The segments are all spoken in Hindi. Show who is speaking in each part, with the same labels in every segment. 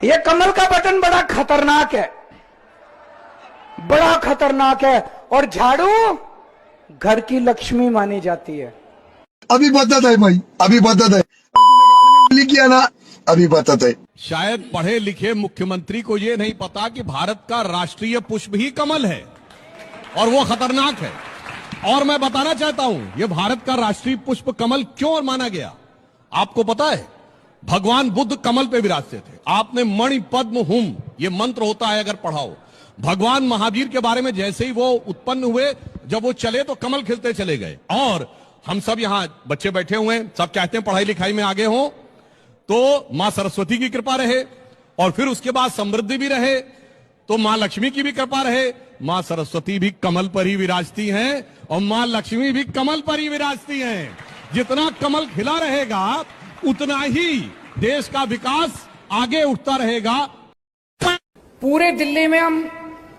Speaker 1: ये कमल का बटन बड़ा खतरनाक है, बड़ा खतरनाक है। और झाड़ू घर की लक्ष्मी मानी जाती है।
Speaker 2: अभी बदत है भाई, अभी बदत है, किया ना, अभी बदत है।
Speaker 3: शायद पढ़े लिखे मुख्यमंत्री को ये नहीं पता कि भारत का राष्ट्रीय पुष्प ही कमल है और वो खतरनाक है। और मैं बताना चाहता हूं, ये भारत का राष्ट्रीय पुष्प कमल क्यों माना गया, आपको पता है? भगवान बुद्ध कमल पे विराजते थे। आपने मणि पद्म हुम, ये मंत्र होता है, अगर पढ़ाओ। भगवान महावीर के बारे में जैसे ही वो उत्पन्न हुए, जब वो चले तो कमल खिलते चले गए। और हम सब यहां बच्चे बैठे हुए हैं, सब चाहते हैं पढ़ाई लिखाई में आगे हो, तो मां सरस्वती की कृपा रहे, और फिर उसके बाद समृद्धि भी रहे, तो मां लक्ष्मी की भी कृपा रहे। मां सरस्वती भी कमल पर ही विराजती हैं और मां लक्ष्मी भी कमल पर ही विराजती हैं। जितना कमल खिला रहेगा उतना ही देश का विकास आगे उठता रहेगा।
Speaker 1: पूरे दिल्ली में हम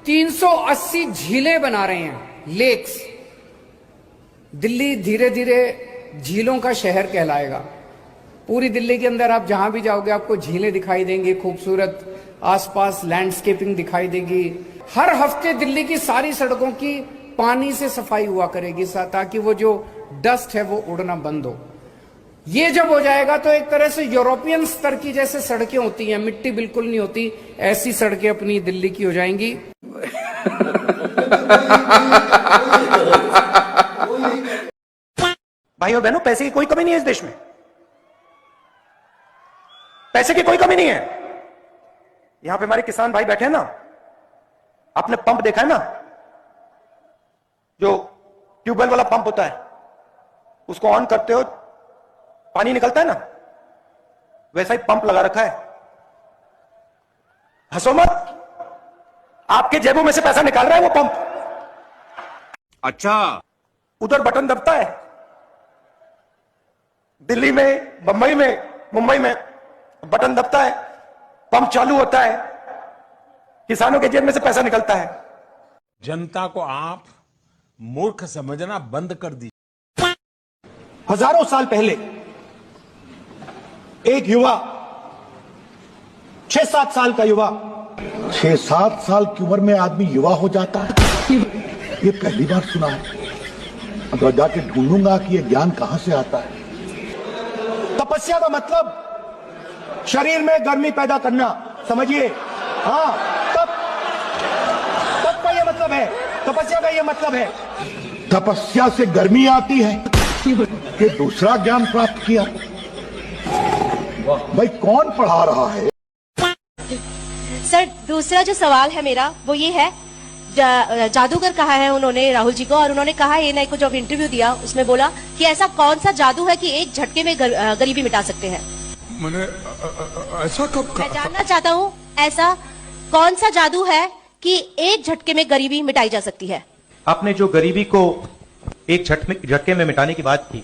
Speaker 1: 380 झीलें बना रहे हैं, लेक्स। दिल्ली धीरे धीरे झीलों का शहर कहलाएगा। पूरी दिल्ली के अंदर आप जहां भी जाओगे आपको झीलें दिखाई देंगी, खूबसूरत आसपास लैंडस्केपिंग दिखाई देगी। हर हफ्ते दिल्ली की सारी सड़कों की पानी से सफाई हुआ करेगी ताकि वो जो डस्ट है वो उड़ना बंद हो। ये जब हो जाएगा तो एक तरह से यूरोपियन स्तर की जैसे सड़कें होती हैं, मिट्टी बिल्कुल नहीं होती, ऐसी सड़कें अपनी दिल्ली की हो जाएंगी। भाइयों बहनों, पैसे की कोई कमी नहीं है इस देश में, पैसे की कोई कमी नहीं है। यहां पे हमारे किसान भाई बैठे हैं ना, आपने पंप देखा है ना, जो ट्यूबवेल वाला पंप होता है, उसको ऑन करते हो पानी निकलता है ना, वैसा ही पंप लगा रखा है। हंसो मत, आपके जेबों में से पैसा निकाल रहा है वो पंप। अच्छा, उधर बटन दबता है, दिल्ली में, बंबई में, मुंबई में बटन दबता है, पंप चालू होता है, किसानों के जेब में से पैसा निकलता है।
Speaker 4: जनता को आप मूर्ख समझना बंद कर दीजिए।
Speaker 5: हजारों साल पहले एक युवा, 6-7 साल का युवा,
Speaker 2: 6-7 साल की उम्र में आदमी युवा हो जाता है, ये पहली बार सुना है। अगर जाके ढूंढूंगा कि ये ज्ञान कहां से आता है।
Speaker 5: तपस्या का मतलब शरीर में गर्मी पैदा करना, समझिए। हाँ, तप का ये मतलब है, तपस्या का ये मतलब है।
Speaker 2: तपस्या से गर्मी आती है, ये दूसरा ज्ञान प्राप्त किया। भाई कौन पढ़ा रहा है?
Speaker 6: सर, दूसरा जो सवाल है मेरा वो ये है, जादूगर कहा है उन्होंने राहुल जी को, और उन्होंने कहा ये नहीं, कुछ जब इंटरव्यू दिया उसमें बोला कि ऐसा कौन सा जादू है कि एक झटके में गरीबी मिटा सकते हैं।
Speaker 4: मैंने ऐसा कब कहा?
Speaker 6: मैं जानना चाहता हूँ, ऐसा कौन सा जादू है कि एक झटके में गरीबी मिटाई जा सकती है?
Speaker 7: आपने जो गरीबी को एक झटके में मिटाने की बात की,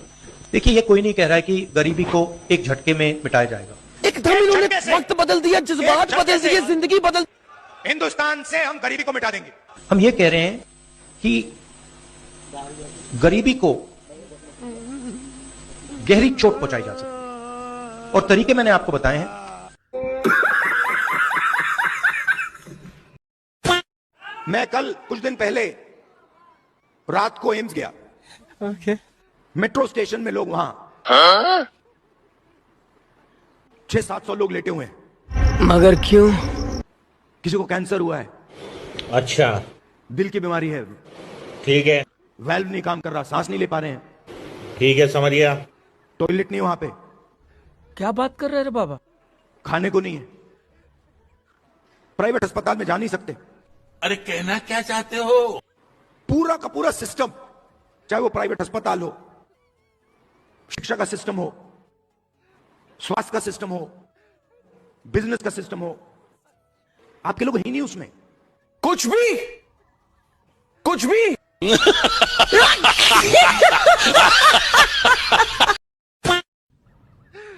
Speaker 7: देखिए ये कोई नहीं कह रहा है कि गरीबी को एक झटके में मिटाया जाएगा।
Speaker 1: एकदम इन्होंने वक्त बदल दिया, जज्बात बदल दिए, जिंदगी बदल।
Speaker 5: हिंदुस्तान से हम गरीबी को मिटा देंगे।
Speaker 7: हम ये कह रहे हैं कि गरीबी को गहरी चोट पहुंचाई जा सकती है, और तरीके मैंने आपको बताए हैं।
Speaker 5: मैं कल कुछ दिन पहले रात को एम्स गया। मेट्रो स्टेशन में लोग वहां 600-700 लोग लेटे हुए हैं।
Speaker 1: मगर क्यों?
Speaker 5: किसी को कैंसर हुआ है,
Speaker 8: अच्छा,
Speaker 5: दिल की बीमारी है,
Speaker 8: ठीक है,
Speaker 5: वेल्व नहीं काम कर रहा, सांस नहीं ले पा रहे हैं,
Speaker 8: ठीक है, समझ गया।
Speaker 5: टॉयलेट नहीं वहां पे,
Speaker 1: क्या बात कर रहे रे बाबा?
Speaker 5: खाने को नहीं है, प्राइवेट अस्पताल में जा नहीं सकते।
Speaker 4: अरे कहना क्या चाहते हो?
Speaker 5: पूरा का पूरा सिस्टम, चाहे वो प्राइवेट अस्पताल हो, शिक्षा का सिस्टम हो, स्वास्थ्य का सिस्टम हो, बिजनेस का सिस्टम हो, आपके लोग ही नहीं उसमें।
Speaker 4: कुछ भी, कुछ भी।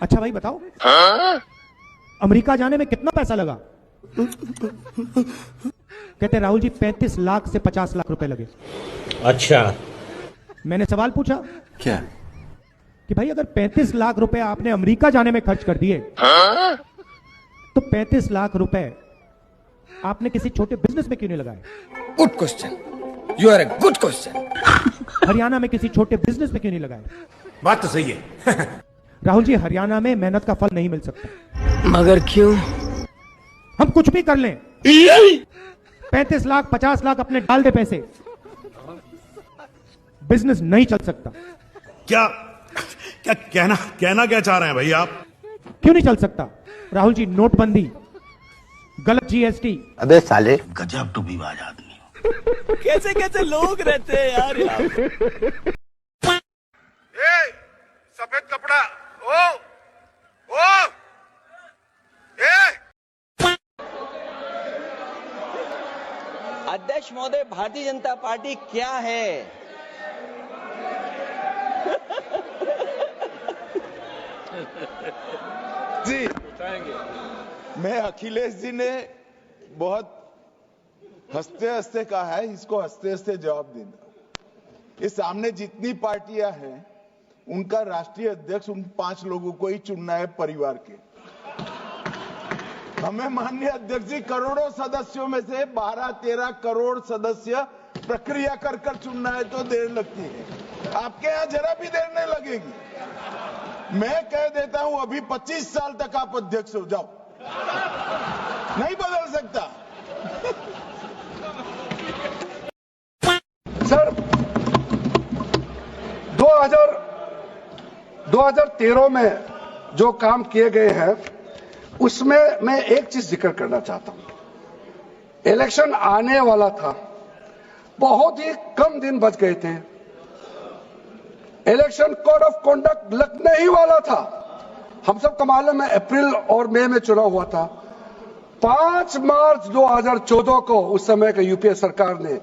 Speaker 5: अच्छा भाई बताओ, अमेरिका जाने में कितना पैसा लगा? कहते राहुल जी 35 लाख से 50 लाख रुपए लगे।
Speaker 8: अच्छा,
Speaker 5: मैंने सवाल पूछा
Speaker 4: क्या
Speaker 5: कि भाई अगर 35 लाख रुपए आपने अमेरिका जाने में खर्च कर दिए,
Speaker 7: तो 35 लाख रुपए आपने किसी छोटे बिजनेस में क्यों नहीं लगाए?
Speaker 1: Good question, you are a good question.
Speaker 7: Haryana में किसी छोटे बिजनेस में क्यों नहीं लगाए?
Speaker 4: बात तो सही है।
Speaker 7: राहुल जी, हरियाणा में मेहनत का फल नहीं मिल सकता।
Speaker 1: मगर क्यों?
Speaker 7: हम कुछ भी कर लें, 35 लाख 50 लाख अपने डाल दे पैसे, बिजनेस नहीं चल सकता।
Speaker 9: क्या क्या कहना क्या चाह रहे हैं भाई आप?
Speaker 7: क्यों नहीं चल सकता? राहुल जी, नोटबंदी, गलत जीएसटी,
Speaker 2: अबे साले
Speaker 9: गजब टूबीबाज आदमी।
Speaker 10: कैसे कैसे लोग रहते हैं यार यहाँ पे।
Speaker 5: सफेद कपड़ा ओ
Speaker 10: अध्यक्ष महोदय, भारतीय जनता पार्टी क्या है?
Speaker 11: जी, मैं अखिलेश जी ने बहुत हंसते हंसते कहा है, इसको हंसते हंसते जवाब देना। इस सामने जितनी पार्टियां हैं उनका राष्ट्रीय अध्यक्ष उन 5 लोगों को ही चुनना है परिवार के। हमें माननीय अध्यक्ष जी करोड़ों सदस्यों में से 12-13 करोड़ सदस्य प्रक्रिया कर कर चुनना है तो देर लगती है। आपके यहां जरा भी देर नहीं लगेगी। मैं कह देता हूं अभी 25 साल तक आप अध्यक्ष हो जाओ, नहीं बदल सकता।
Speaker 2: सर 2013 में जो काम किए गए हैं उसमें मैं एक चीज जिक्र करना चाहता हूं। इलेक्शन आने वाला था, बहुत ही कम दिन बच गए थे, इलेक्शन कोड ऑफ कॉन्डक्ट लगने ही वाला था। हम सबको मालूम है अप्रैल और मई में चुनाव हुआ था। 5 मार्च 2014 को उस समय का यूपीए सरकार ने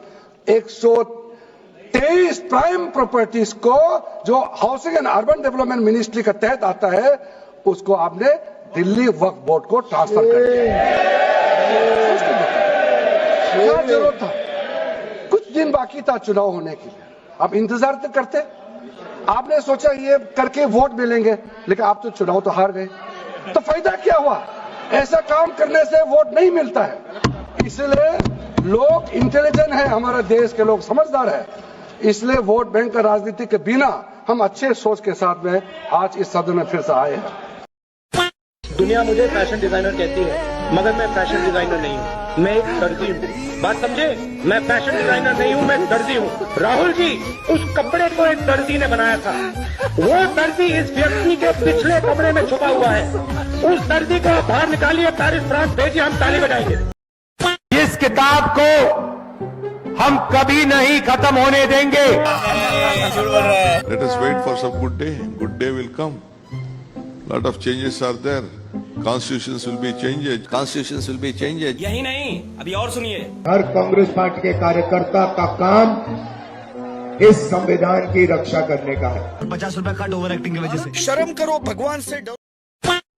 Speaker 2: 123 प्राइम प्रॉपर्टीज को जो housing and urban development ministry का तहत आता है उसको आपने दिल्ली वक्फ बोर्ड को ट्रांसफर कर दिया। क्या जरूरत था? कुछ दिन बाकी था चुनाव होने के लिए, आप इंतजार तो करते। आपने सोचा ये करके वोट मिलेंगे, लेकिन आप तो चुनाव तो हार गए, तो फायदा क्या हुआ? ऐसा काम करने से वोट नहीं मिलता है। इसलिए लोग इंटेलिजेंट है, हमारे देश के लोग समझदार है, इसलिए वोट बैंक का राजनीति के बिना हम अच्छे सोच के साथ में आज इस सदन में फिर से आए हैं।
Speaker 7: दुनिया मुझे फैशन डिजाइनर कहती है, मगर मैं फैशन डिजाइनर नहीं हूँ, मैं एक दर्जी हूँ। बात समझे? मैं फैशन डिजाइनर नहीं हूँ, मैं दर्जी हूँ। राहुल जी, उस कपड़े को एक दर्जी ने बनाया था, वो दर्जी इस व्यक्ति के पिछले कपड़े में छुपा हुआ है। उस दर्जी को बाहर निकालिए, पेरिस फ्रांस भेजिए, हम ताली बजाएंगे।
Speaker 4: इस किताब को हम कभी नहीं खत्म होने देंगे।
Speaker 9: Let us wait for some good day. Good day will come. Lot of changes are there. Constitutions will be changed. Constitutions will be changed.
Speaker 10: यही नहीं, अभी और सुनिए।
Speaker 11: हर कांग्रेस पार्टी के कार्यकर्ता का काम इस संविधान की रक्षा करने का है।
Speaker 10: 50 रुपए कट ओवर एक्टिंग की वजह से।
Speaker 1: शर्म करो भगवान से।